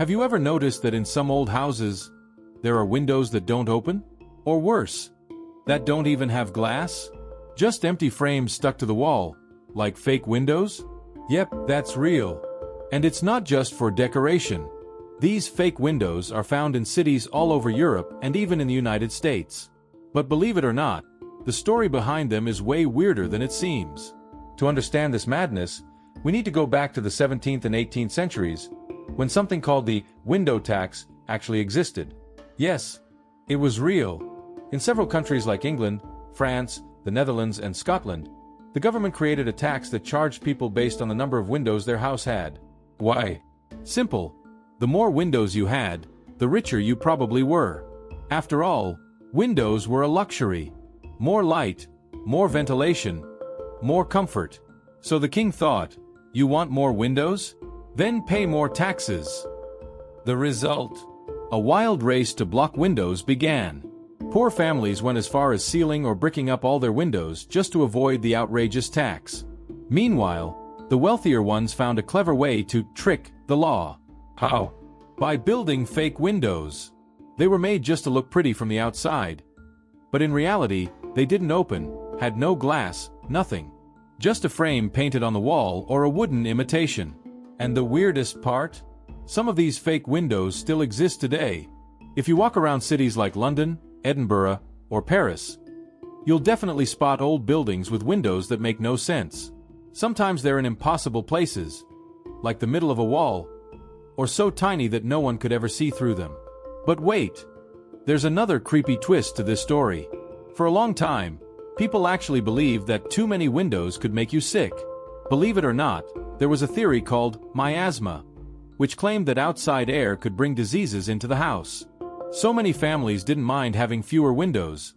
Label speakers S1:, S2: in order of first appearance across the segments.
S1: Have you ever noticed that in some old houses, there are windows that don't open? Or worse, that don't even have glass? Just empty frames stuck to the wall, like fake windows? Yep, that's real. And it's not just for decoration. These fake windows are found in cities all over Europe and even in the United States. But believe it or not, the story behind them is way weirder than it seems. To understand this madness, we need to go back to the 17th and 18th centuries, when something called the window tax actually existed. Yes, it was real. In several countries like England, France, the Netherlands, and Scotland, the government created a tax that charged people based on the number of windows their house had. Why? Simple. The more windows you had, the richer you probably were. After all, windows were a luxury. More light, more ventilation, more comfort. So the king thought, you want more windows? Then pay more taxes. The result? A wild race to block windows began. Poor families went as far as sealing or bricking up all their windows just to avoid the outrageous tax. Meanwhile, the wealthier ones found a clever way to trick the law. How? By building fake windows. They were made just to look pretty from the outside. But in reality, they didn't open, had no glass, nothing. Just a frame painted on the wall or a wooden imitation. And the weirdest part? Some of these fake windows still exist today. If you walk around cities like London, Edinburgh, or Paris, you'll definitely spot old buildings with windows that make no sense. Sometimes they're in impossible places, like the middle of a wall, or so tiny that no one could ever see through them. But wait, there's another creepy twist to this story. For a long time, people actually believed that too many windows could make you sick. Believe it or not, there was a theory called miasma, which claimed that outside air could bring diseases into the house. So many families didn't mind having fewer windows.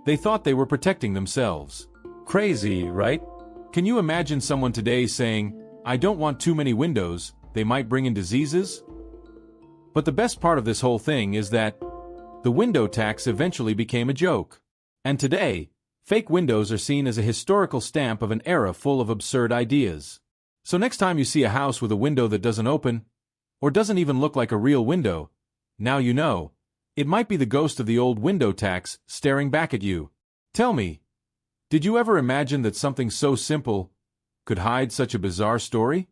S1: They thought they were protecting themselves. Crazy, right? Can you imagine someone today saying, I don't want too many windows, they might bring in diseases? But the best part of this whole thing is that the window tax eventually became a joke. And today, fake windows are seen as a historical stamp of an era full of absurd ideas. So next time you see a house with a window that doesn't open, or doesn't even look like a real window, now you know, it might be the ghost of the old window tax staring back at you. Tell me, did you ever imagine that something so simple could hide such a bizarre story?